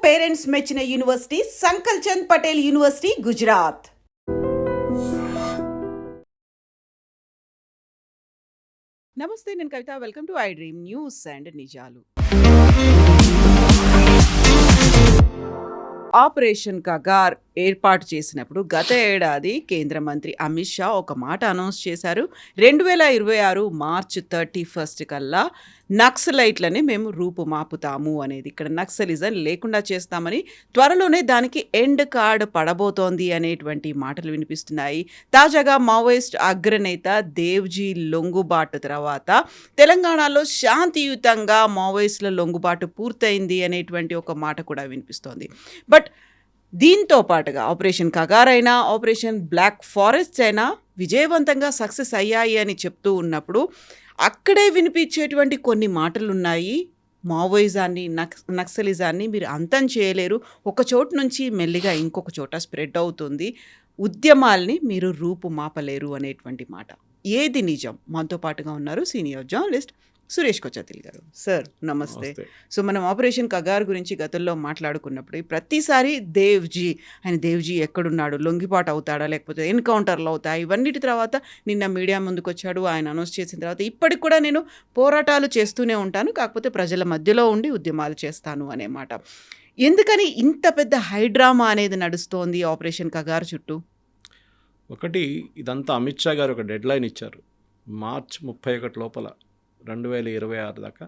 Parents మెచ్చిన university Sankalchand Patel university Gujarat. నమస్తే, నేను Kavitha. Welcome to iDream news and నిజాలు. ఆపరేషన్ కగార్ ఏర్పాటు చేసినప్పుడు గత ఏడాది కేంద్ర మంత్రి అమిత్ షా ఒక మాట అనౌన్స్ చేశారు. 2026 మార్చ్ 31 కల్లా నక్సలైట్లని మేము రూపుమాపుతాము అనేది. ఇక్కడ నక్సలిజం లేకుండా చేస్తామని, త్వరలోనే దానికి ఎండ్ కార్డ్ పడబోతోంది అనేటువంటి మాటలు వినిపిస్తున్నాయి. తాజాగా మావోయిస్ట్ అగ్రనేత దేవ్జీ లొంగుబాటు తర్వాత తెలంగాణలో శాంతియుతంగా మావోయిస్టుల లొంగుబాటు పూర్తయింది అనేటువంటి ఒక మాట కూడా వినిపిస్తోంది. బట్ దీంతో పాటుగా ఆపరేషన్ కగార్ అయినా, ఆపరేషన్ బ్లాక్ ఫారెస్ట్ అయినా విజయవంతంగా సక్సెస్ అయ్యాయి అని చెప్తూ ఉన్నప్పుడు అక్కడే వినిపించేటువంటి కొన్ని మాటలు ఉన్నాయి. మావోయిజాన్ని, నక్సలిజాన్ని మీరు అంతం చేయలేరు, ఒక చోటు నుంచి మెల్లిగా ఇంకొక చోట స్ప్రెడ్ అవుతుంది, ఉద్యమాల్ని మీరు రూపుమాపలేరు అనేటువంటి మాట. ఏది నిజం? మనతో పాటుగా ఉన్నారు సీనియర్ జర్నలిస్ట్ సురేష్ కొచ్చతిల్ గారు. సార్ నమస్తే. సో మనం ఆపరేషన్ కగార్ గురించి గతంలో మాట్లాడుకున్నప్పుడు ప్రతిసారి దేవ్జీ ఎక్కడున్నాడు, లొంగిపాటు అవుతాడా లేకపోతే ఎన్కౌంటర్లు అవుతాయి, ఇవన్నిటి తర్వాత నిన్న మీడియా ముందుకు వచ్చాడు. ఆయన అనౌన్స్ చేసిన తర్వాత ఇప్పటికి కూడా నేను పోరాటాలు చేస్తూనే ఉంటాను, కాకపోతే ప్రజల మధ్యలో ఉండి ఉద్యమాలు చేస్తాను అనే మాట. ఎందుకని ఇంత పెద్ద హైడ్రామా అనేది నడుస్తోంది ఆపరేషన్ కగార్ చుట్టూ? ఒకటి, ఇదంతా అమిత్ షా గారు ఒక డెడ్ లైన్ ఇచ్చారు. మార్చ్ 31 లోపల 2026 దాకా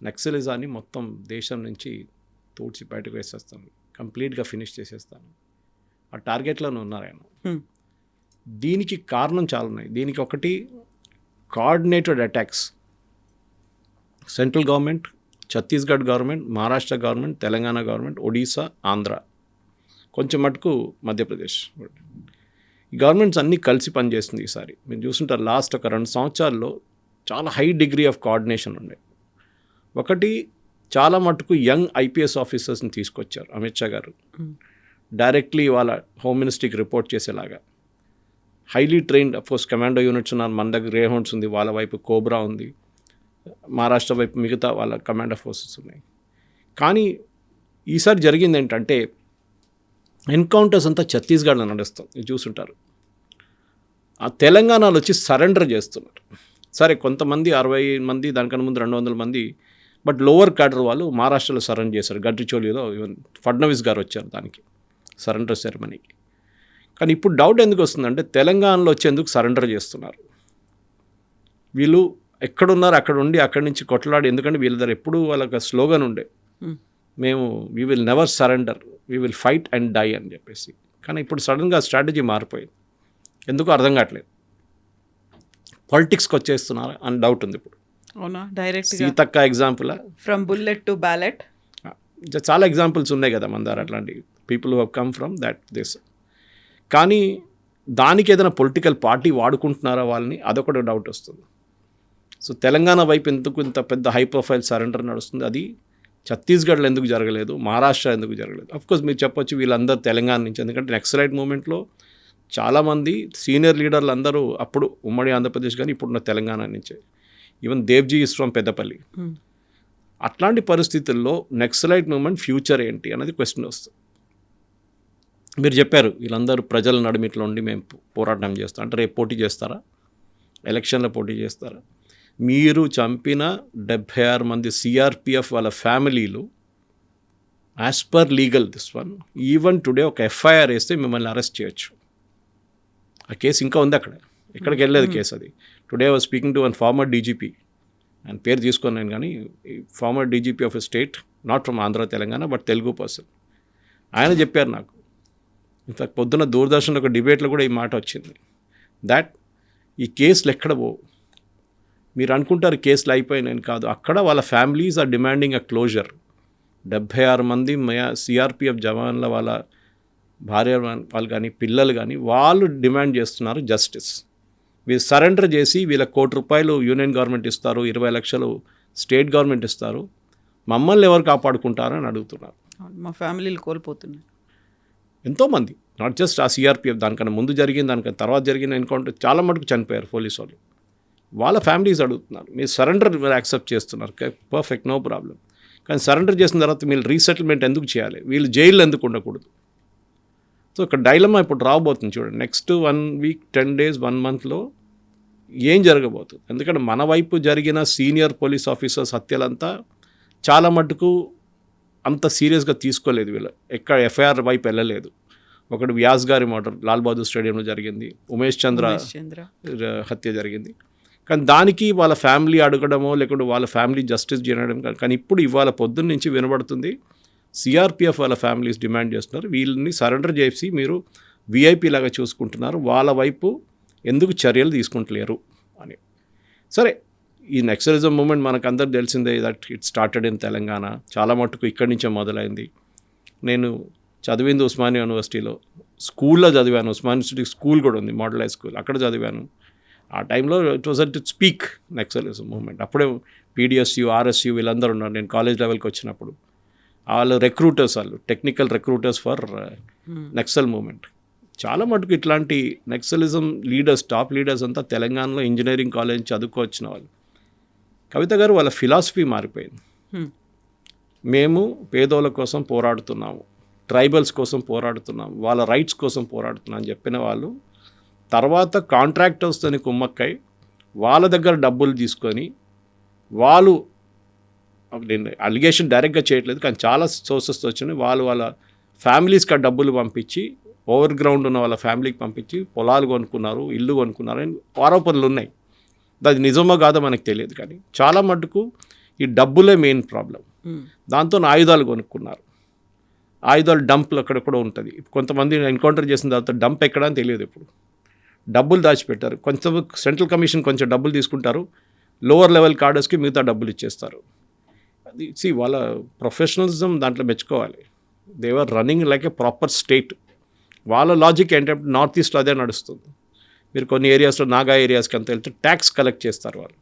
నక్సలిజాన్ని మొత్తం దేశం నుంచి తూడ్చి బయటకు వేసేస్తాను, కంప్లీట్గా ఫినిష్ చేసేస్తాను. ఆ టార్గెట్లోనే ఉన్నారు ఆయన. దీనికి కారణం చాలా ఉన్నాయి. దీనికి ఒకటి, coordinated attacks. Central government, Chhattisgarh government, Maharashtra government, Telangana government, Odisha, Andhra, కొంచెం మటుకు మధ్యప్రదేశ్. ఈ గవర్నమెంట్స్ అన్నీ కలిసి పనిచేస్తుంది. ఈసారి మీరు చూస్తుంటారు, లాస్ట్ ఒక 2 సంవత్సరాల్లో చాలా హై డిగ్రీ ఆఫ్ కోఆర్డినేషన్ ఉండే. ఒకటి, చాలా మటుకు యంగ్ ఐపీఎస్ ఆఫీసర్స్ని తీసుకొచ్చారు అమిత్ షా గారు, డైరెక్ట్లీ వాళ్ళ హోమ్ మినిస్ట్రీకి రిపోర్ట్ చేసేలాగా. Highly trained, of course commando units ఉన్నారు, మన దగ్గర గ్రేహౌండ్స్ ఉంది, వాళ్ళ వైపు కోబ్రా ఉంది, మహారాష్ట్ర వైపు మిగతా వాళ్ళ కమాండో ఫోర్సెస్ ఉన్నాయి. కానీ ఈసారి జరిగింది ఏంటంటే, ఎన్కౌంటర్స్ అంతా ఛత్తీస్గఢ్లో నడుస్తాం, ఇది చూసుంటారు. ఆ తెలంగాణలో వచ్చి సరెండర్ చేస్తున్నారు. సరే, కొంతమంది 60 మంది, దానికన్నా ముందు 200 మంది, బట్ లోవర్ క్యాడర్ వాళ్ళు మహారాష్ట్రలో సరెండర్ చేశారు. గడ్రిచోలిలో ఈవెన్ ఫడ్నవీస్ గారు వచ్చారు దానికి, సరెండర్ సెరమనీకి. కానీ ఇప్పుడు డౌట్ ఎందుకు వస్తుందంటే, తెలంగాణలో వచ్చేందుకు సరెండర్ చేస్తున్నారు వీళ్ళు. ఎక్కడున్నారు అక్కడ ఉండి అక్కడి నుంచి కొట్లాడి, ఎందుకంటే వీళ్ళ దగ్గర ఎప్పుడు వాళ్ళకి స్లోగన్ ఉండే, మేము we will never surrender, we will fight and die అని చెప్పేసి. కానీ ఇప్పుడు సడన్గా స్ట్రాటజీ మారిపోయింది, ఎందుకు అర్థం కావట్లేదు. పాలిటిక్స్కి వచ్చేస్తున్నారు అని డౌట్ ఉంది ఇప్పుడు. అవునా? Direct Seethakka example, from bullet to ballot, చాలా ఎగ్జాంపుల్స్ ఉన్నాయి కదా మన దగ్గర, అట్లాంటి people who have come from that this. కానీ దానికి ఏదైనా పొలిటికల్ పార్టీ వాడుకుంటున్నారా వాళ్ళని, అదొకటి డౌట్ వస్తుంది. సో తెలంగాణ వైపు ఎందుకు ఇంత పెద్ద హై ప్రొఫైల్ సరెండర్ నడుస్తుంది? అది ఛత్తీస్గఢ్లో ఎందుకు జరగలేదు, మహారాష్ట్ర ఎందుకు జరగలేదు? అఫ్కోర్స్ మీరు చెప్పొచ్చు వీళ్ళందరూ తెలంగాణ నుంచి, ఎందుకంటే నక్సలైట్ మూమెంట్లో చాలామంది సీనియర్ లీడర్లు అందరూ అప్పుడు ఉమ్మడి ఆంధ్రప్రదేశ్ కానీ ఇప్పుడున్న తెలంగాణ నుంచే. Even Devji is from Peddapalli. అట్లాంటి పరిస్థితుల్లో నక్సలైట్ మూమెంట్ ఫ్యూచర్ ఏంటి అనేది క్వశ్చన్ వస్తుంది. మీరు చెప్పారు వీళ్ళందరూ ప్రజల నడుమిట్లో ఉండి మేము పోరాటం చేస్తాం అంటే, రేపు పోటీ చేస్తారా? ఎలక్షన్లో పోటీ చేస్తారా? మీరు చంపిన 76 మంది సిఆర్పిఎఫ్ వాళ్ళ ఫ్యామిలీలు, as per legal this one, even today ఒక ఎఫ్ఐఆర్ వేస్తే మిమ్మల్ని అరెస్ట్ చేయొచ్చు. ఆ కేసు ఇంకా ఉంది అక్కడ, ఎక్కడికి వెళ్ళలేదు కేసు అది. Today was speaking to one farmer DGP, ఆయన పేరు తీసుకొని నేను, కానీ farmer DGP of a state, not from Andhra Telangana but Telugu person. ఆయన చెప్పారు నాకు, ఇన్ఫాక్ట్ పొద్దున్న దూరదర్శన్లో ఒక డిబేట్లో కూడా ఈ మాట వచ్చింది, దాట్ ఈ కేసులు ఎక్కడ పోవు. మీరు అనుకుంటారు కేసులు అయిపోయినాయని, కాదు, అక్కడ వాళ్ళ families are demanding a closure. 76 మంది సిఆర్పిఎఫ్ జవాన్ల వాళ్ళ భార్య వాళ్ళు కానీ పిల్లలు కానీ వాళ్ళు డిమాండ్ చేస్తున్నారు జస్టిస్. వీళ్ళు సరెండర్ చేసి వీళ్ళకి ₹1 కోటి యూనియన్ గవర్నమెంట్ ఇస్తారు, 20 లక్షలు స్టేట్ గవర్నమెంట్ ఇస్తారు, మమ్మల్ని ఎవరు కాపాడుకుంటారు అని అడుగుతున్నారు. మా ఫ్యామిలీలు కోల్పోతున్నాయి ఎంతోమంది, నాట్ జస్ట్ ఆ సిఆర్పిఎఫ్, దానికన్నా ముందు జరిగింది, దానికన్నా తర్వాత జరిగిన ఎన్కౌంటర్ చాలా మటుకు చనిపోయారు పోలీసు వాళ్ళు. వాళ్ళ ఫ్యామిలీస్ అడుగుతున్నారు, మీరు సరెండర్ మీరు యాక్సెప్ట్ చేస్తున్నారు, పర్ఫెక్ట్, నో ప్రాబ్లం. కానీ సరెండర్ చేసిన తర్వాత వీళ్ళు రీసెటిల్మెంట్ ఎందుకు చేయాలి, వీళ్ళు జైల్లో ఎందుకు ఉండకూడదు. సో ఇక్కడ డైలమా ఇప్పుడు రాబోతుంది చూడండి. నెక్స్ట్ 1 వీక్ 10 days 1 monthలో ఏం జరగబోతుంది. ఎందుకంటే మన వైపు జరిగిన సీనియర్ పోలీస్ ఆఫీసర్స్ హత్యలంతా చాలా మటుకు అంత సీరియస్గా తీసుకోలేదు. వీళ్ళు ఎక్కడ ఎఫ్ఐఆర్ వైపు వెళ్ళలేదు. ఒకటి వ్యాస్ గారి మర్డర్ లాల్ బహదూర్ స్టేడియంలో జరిగింది, ఉమేష్ చంద్ర హత్య జరిగింది. కానీ దానికి వాళ్ళ ఫ్యామిలీ అడగడమో లేకుంటే వాళ్ళ ఫ్యామిలీ జస్టిస్ చేయడం కానీ ఇప్పుడు ఇవాళ పొద్దున్న నుంచి వినబడుతుంది సిఆర్పిఎఫ్ వాళ్ళ ఫ్యామిలీస్ డిమాండ్ చేస్తున్నారు, వీళ్ళని సరెండర్ చేసి మీరు విఐపి లాగా చూసుకుంటున్నారు, వాళ్ళ వైపు ఎందుకు చర్యలు తీసుకుంటలేరు అని. సరే, ఈ నక్సలిజం మూమెంట్ మనకు అందరూ తెలిసిందే, that it started in Telangana. చాలా మటుకు ఇక్కడి నుంచే మొదలైంది. నేను చదివింది ఉస్మానియా యూనివర్సిటీలో, స్కూల్లో చదివాను. ఉస్మానియా యూనివర్సిటీ స్కూల్ కూడా ఉంది, మోడల్ హై స్కూల్, అక్కడ చదివాను. ఆ టైంలో it was at speak Naxalism movement. అప్పుడే పీడిఎస్యు, ఆర్ఎస్యు వీళ్ళందరూ ఉన్నారు. నేను కాలేజ్ లెవెల్కి వచ్చినప్పుడు వాళ్ళు రిక్రూటర్స్, వాళ్ళు technical recruiters for Naxal movement. చాలా మటుకు ఇట్లాంటి నక్సలిజం లీడర్స్, టాప్ లీడర్స్ అంతా తెలంగాణలో ఇంజనీరింగ్ కాలేజ్ చదువుకోవచ్చిన వాళ్ళు. కవిత గారు వాళ్ళ ఫిలాసఫీ మారిపోయింది. మేము పేదోళ్ళ కోసం పోరాడుతున్నాము, ట్రైబల్స్ కోసం పోరాడుతున్నాము, వాళ్ళ రైట్స్ కోసం పోరాడుతున్నాం అని చెప్పిన వాళ్ళు తర్వాత కాంట్రాక్టర్స్తోని కుమ్మక్కై వాళ్ళ దగ్గర డబ్బులు తీసుకొని వాళ్ళు, నేను అలిగేషన్ డైరెక్ట్గా చేయట్లేదు కానీ చాలా సోర్సెస్తో వచ్చినాయి, వాళ్ళ ఫ్యామిలీస్కి ఆ డబ్బులు పంపించి ఓవర్ గ్రౌండ్ ఉన్న వాళ్ళ ఫ్యామిలీకి పంపించి పొలాలు కొనుక్కున్నారు, ఇల్లు కొనుక్కున్నారు అని ఆరోపణలు ఉన్నాయి. అది నిజమో కాదో మనకు తెలియదు కానీ చాలా మటుకు ఈ డబ్బులే మెయిన్ ప్రాబ్లం. దాంతో ఆయుధాలు కొనుక్కున్నారు. ఆయుధాలు డంప్లు అక్కడెక్కడ ఉంటుంది. కొంతమంది ఎన్కౌంటర్ చేసిన తర్వాత డంప్ ఎక్కడ అని తెలియదు. ఇప్పుడు డబ్బులు దాచిపెట్టారు. కొంచెం సెంట్రల్ కమిషన్ కొంచెం డబ్బులు తీసుకుంటారు, లోవర్ లెవెల్ కార్డర్స్కి మిగతా డబ్బులు ఇచ్చేస్తారు. అది వాళ్ళ ప్రొఫెషనలిజం దాంట్లో మెచ్చుకోవాలి. They are running like a proper state. వాళ్ళ లాజిక్ ఏంటంటే నార్త్ ఈస్ట్లో అదే నడుస్తుంది. మీరు కొన్ని ఏరియాస్లో, నాగా ఏరియాస్కి అంత వెళ్తే ట్యాక్స్ కలెక్ట్ చేస్తారు వాళ్ళు.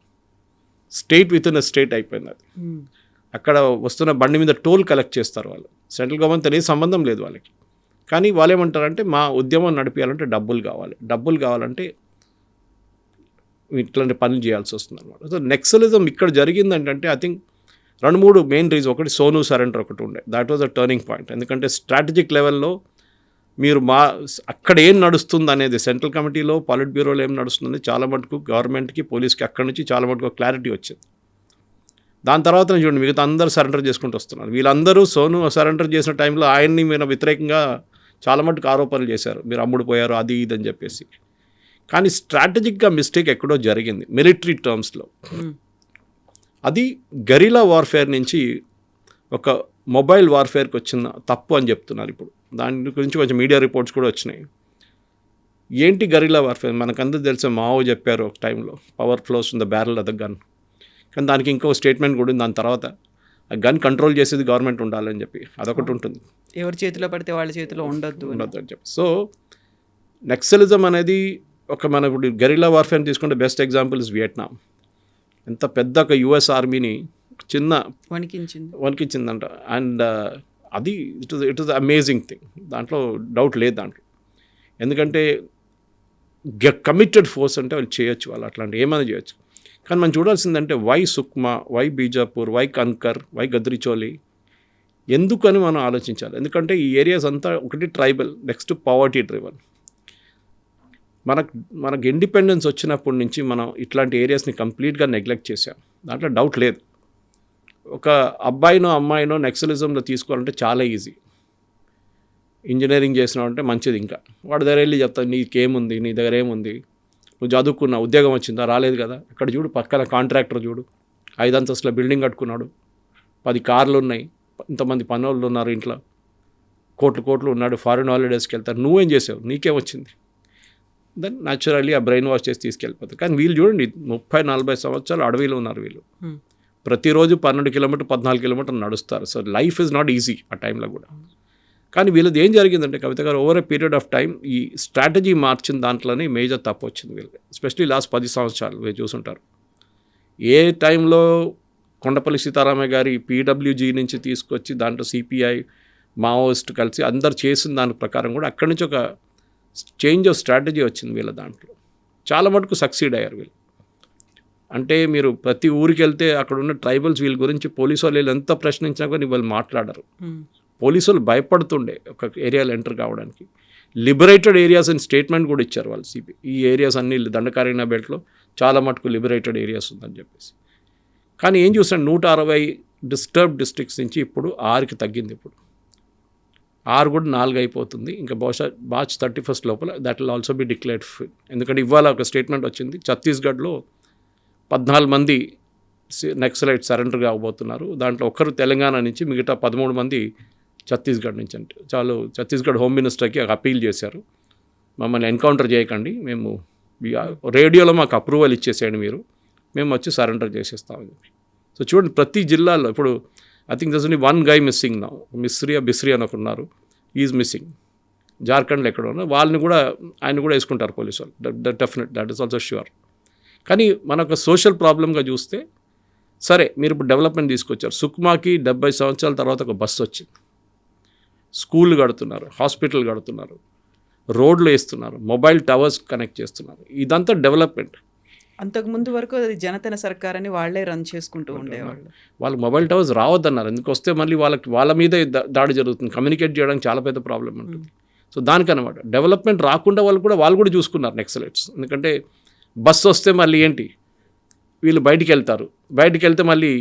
State with in a state అయిపోయింది అది. అక్కడ వస్తున్న బండి మీద టోల్ కలెక్ట్ చేస్తారు వాళ్ళు. సెంట్రల్ గవర్నమెంట్ అనేది సంబంధం లేదు వాళ్ళకి. కానీ వాళ్ళు ఏమంటారంటే మా ఉద్యమం నడిపించాలంటే డబ్బులు కావాలి, డబ్బులు కావాలంటే ఇట్లాంటి పనులు చేయాల్సి వస్తుంది అనమాట. సో నక్సలిజం ఇక్కడ జరిగిందంటే ఐ థింక్ 2-3 మెయిన్ రీజన్. ఒకటి సోను సరెండర్ ఒకటి ఉండే, that was a turning point. ఎందుకంటే స్ట్రాటజిక్ లెవెల్లో మీరు అక్కడ ఏం నడుస్తుంది అనేది, సెంట్రల్ కమిటీలో పాలిట్ బ్యూరోలో ఏం నడుస్తుంది చాలా మటుకు గవర్నమెంట్కి, పోలీస్కి అక్కడి నుంచి చాలా మటుకు క్లారిటీ వచ్చింది. దాని తర్వాత చూడండి మిగతా అందరూ సరెండర్ చేసుకుంటూ వస్తున్నారు. వీళ్ళందరూ సోను సరెండర్ చేసిన టైంలో ఆయన్ని మీద వ్యతిరేకంగా చాలా మటుకు ఆరోపణలు చేశారు, మీరు అమ్ముడు పోయారు అది ఇది అని చెప్పేసి. కానీ స్ట్రాటజిక్గా మిస్టేక్ ఎక్కడో జరిగింది మిలిటరీ టర్మ్స్లో. అది గెరిలా వార్ఫేర్ నుంచి ఒక మొబైల్ వార్ఫేర్కి వచ్చిన తప్పు అని చెప్తున్నారు ఇప్పుడు. దాని గురించి కొంచెం మీడియా రిపోర్ట్స్ కూడా వచ్చినాయి. ఏంటి గెరిలా వార్ఫేర్? మనకందరూ తెలిసే మావో చెప్పారు ఒక టైంలో, power flows in the barrel of the gun. కానీ దానికి ఇంకో స్టేట్మెంట్ కూడా ఉంది దాని తర్వాత, ఆ గన్ కంట్రోల్ చేసేది గవర్నమెంట్ ఉండాలని చెప్పి అదొకటి ఉంటుంది. ఎవరి చేతిలో పడితే వాళ్ళ చేతిలో ఉండొద్దు అని చెప్పి. సో నక్సలిజం అనేది ఒక మనకు గెరిలా వార్ఫేర్ తీసుకుంటే బెస్ట్ ఎగ్జాంపుల్ ఇస్ వియట్నాం. ఎంత పెద్ద ఒక యుఎస్ ఆర్మీని చిన్న వణికించిందంట. అండ్ అది ఇట్ వాజ్ అమేజింగ్ థింగ్, దాంట్లో డౌట్ లేదు దాంట్లో. ఎందుకంటే కమిటెడ్ ఫోర్స్ అంటే వాళ్ళు చేయొచ్చు, వాళ్ళు అట్లాంటి ఏమైనా చేయొచ్చు. కానీ మనం చూడాల్సిందంటే why Sukma, why Bijapur, why Kanker, why Gadchiroli, ఎందుకని మనం ఆలోచించాలి. ఎందుకంటే ఈ ఏరియాస్ అంతా ఒకటి ట్రైబల్, నెక్స్ట్ పవర్టీ డ్రివన్. మనకు ఇండిపెండెన్స్ వచ్చినప్పటి నుంచి మనం ఇట్లాంటి ఏరియాస్ని కంప్లీట్గా నెగ్లెక్ట్ చేసాం, దాంట్లో డౌట్ లేదు. ఒక అబ్బాయినో అమ్మాయినో నక్సలిజంలో తీసుకోవాలంటే చాలా ఈజీ. ఇంజనీరింగ్ చేసినావు అంటే మంచిది. ఇంకా వాడి దగ్గర వెళ్ళి చెప్తాను నీకేముంది, నీ దగ్గర ఏముంది, నువ్వు చదువుకున్నా, ఉద్యోగం వచ్చిందా, రాలేదు కదా. అక్కడ చూడు పక్కన కాంట్రాక్టర్ చూడు, 5 అంతస్తుల బిల్డింగ్ కట్టుకున్నాడు, 10 కార్లు ఉన్నాయి, ఇంతమంది పనోళ్ళు ఉన్నారు ఇంట్లో, కోట్లు ఉన్నాడు, ఫారిన్ హాలిడేస్కి వెళ్తారు. నువ్వేం చేసావు, నీకేం వచ్చింది? దెన్ న్యాచురల్లీ ఆ బ్రెయిన్ వాష్ చేసి తీసుకెళ్ళిపోతారు. కానీ వీళ్ళు చూడండి 30-40 సంవత్సరాలు అడవిలో ఉన్నారు వీళ్ళు. ప్రతిరోజు 12 కిలోమీటర్ 14 కిలోమీటర్లు నడుస్తారు. So life is not easy ఆ టైంలో కూడా. కానీ వీళ్ళది ఏం జరిగిందంటే కవిత గారు over a period of time ఈ స్ట్రాటజీ మార్చిన దాంట్లోనే మేజర్ తప్పు వచ్చింది వీళ్ళకి. ఎస్పెషలీ లాస్ట్ 10 సంవత్సరాలు మీరు చూసుంటారు. ఏ టైంలో కొండపల్లి సీతారామయ్య గారి పీడబ్ల్యూజీ నుంచి తీసుకొచ్చి దాంట్లో సిపిఐ, మావోయిస్ట్ కలిసి అందరు చేసిన దాని ప్రకారం కూడా అక్కడి నుంచి ఒక చేంజ్ ఆఫ్ స్ట్రాటజీ వచ్చింది వీళ్ళ దాంట్లో. చాలా మటుకు సక్సీడ్ అయ్యారు వీళ్ళు. అంటే మీరు ప్రతి ఊరికి వెళ్తే అక్కడ ఉన్న ట్రైబల్స్ వీళ్ళ గురించి పోలీసు వాళ్ళు ఎంత ప్రశ్నించినా కానీ వాళ్ళు మాట్లాడరు. పోలీసు వాళ్ళు భయపడుతుండే ఒక ఏరియాలో ఎంటర్ కావడానికి. లిబరేటెడ్ ఏరియాస్ అని స్టేట్మెంట్ కూడా ఇచ్చారు వాళ్ళు సిపి. ఈ ఏరియాస్ అన్ని దండకారణ్య బెల్ట్లో చాలా మటుకు లిబరేటెడ్ ఏరియాస్ ఉందని చెప్పేసి. కానీ ఏం చూసాను, 160 డిస్టర్బ్ డిస్ట్రిక్ట్స్ నుంచి ఇప్పుడు 6కి తగ్గింది. ఇప్పుడు 6 కూడా 4 అయిపోతుంది. ఇంకా బహుశా మార్చ్ 31 లోపల that will also be declared free. ఎందుకంటే ఇవాళ ఒక స్టేట్మెంట్ వచ్చింది, ఛత్తీస్గఢ్లో 14 మంది నక్సలైట్ సరెండర్ కాబోతున్నారు. దాంట్లో ఒకరు తెలంగాణ నుంచి, మిగతా 13 మంది ఛత్తీస్గఢ్ నుంచి. అంటే చాలు ఛత్తీస్గఢ్ హోమ్ మినిస్టర్కి అపీల్ చేశారు, మమ్మల్ని ఎన్కౌంటర్ చేయకండి, మేము రేడియోలో మాకు అప్రూవల్ ఇచ్చేసేయండి మీరు, మేము వచ్చి సరెండర్ చేసేస్తామని చెప్పి. సో చూడండి, ప్రతి జిల్లాలో ఇప్పుడు I think this only 1 guy missing now. బిస్రీ అని ఉన్నారు, ఈజ్ మిస్సింగ్. జార్ఖండ్లో ఎక్కడ ఉన్నారు, వాళ్ళని కూడా ఆయన కూడా వేసుకుంటారు పోలీసు వాళ్ళు. Definite, that is also sure. కానీ మనకు సోషల్ ప్రాబ్లంగా చూస్తే, సరే మీరు ఇప్పుడు డెవలప్మెంట్ తీసుకొచ్చారు, సుక్మాకి 70 సంవత్సరాల తర్వాత ఒక బస్సు వచ్చింది, స్కూల్ కడుతున్నారు, హాస్పిటల్ కడుతున్నారు, రోడ్లు వేస్తున్నారు, మొబైల్ టవర్స్ కనెక్ట్ చేస్తున్నారు. ఇదంతా డెవలప్మెంట్. అంతకుముందు వరకు అది జనతన సర్కార్ అని వాళ్ళే రన్ చేసుకుంటూ ఉండేవాళ్ళు. వాళ్ళు మొబైల్ టవర్స్ రావద్దన్నారు, ఎందుకు వస్తే మళ్ళీ వాళ్ళ మీదే దాడి జరుగుతుంది, కమ్యూనికేట్ చేయడానికి చాలా పెద్ద ప్రాబ్లం ఉంటుంది. సో దానికనమాట డెవలప్మెంట్ రాకుండా వాళ్ళు కూడా చూసుకున్నారు నక్సలైట్స్. ఎందుకంటే బస్సు వస్తే మళ్ళీ ఏంటి, వీళ్ళు బయటికి వెళ్తే మళ్ళీ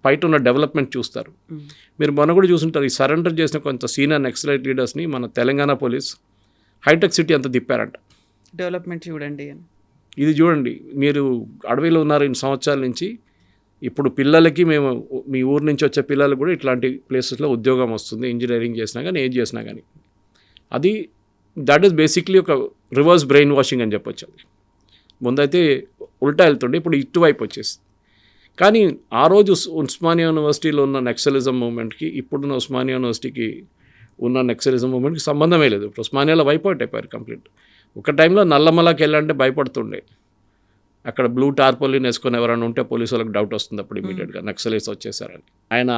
బయట ఉన్న డెవలప్మెంట్ చూస్తారు. మీరు మొన్న కూడా చూసుంటారు, ఈ సరెండర్ చేసిన కొంత సీనియర్ నక్సలైట్ లీడర్స్ని మన తెలంగాణ పోలీస్ హైటెక్ సిటీ అంతా తిప్పారంట. డెవలప్మెంట్ చూడండి, ఇది చూడండి, మీరు అడవిలో ఉన్నారు ఇన్ని సంవత్సరాల నుంచి, ఇప్పుడు పిల్లలకి మేము మీ ఊరు నుంచి వచ్చే పిల్లలు కూడా ఇట్లాంటి ప్లేసెస్లో ఉద్యోగం వస్తుంది, ఇంజనీరింగ్ చేసినా కానీ ఏం చేసినా కానీ. అది దట్ ఈస్ బేసిక్లీ ఒక రివర్స్ బ్రెయిన్ వాషింగ్ అని చెప్పొచ్చు. అది ముందైతే ఉల్టా వెళ్తుండే, ఇప్పుడు ఇటువైపు వచ్చేసి. కానీ ఆ రోజు ఉస్మానియా యూనివర్సిటీలో ఉన్న నక్సలిజం మూమెంట్కి ఇప్పుడున్న ఉస్మానియా యూనివర్సిటీకి ఉన్న నక్సలిజం మూమెంట్కి సంబంధమే లేదు. ఇప్పుడు ఉస్మానియాలో వైపౌట్ అయిపోయారు కంప్లీట్. ఒక టైంలో నల్లమలకి వెళ్ళాలంటే భయపడుతుండే, అక్కడ బ్లూ టార్పోలిన్ వేసుకొని ఎవరైనా ఉంటే పోలీసు వాళ్ళకి డౌట్ వస్తుంది అప్పుడు ఇమీడియట్గా నక్సలైట్స్ వచ్చేసారని. ఆయన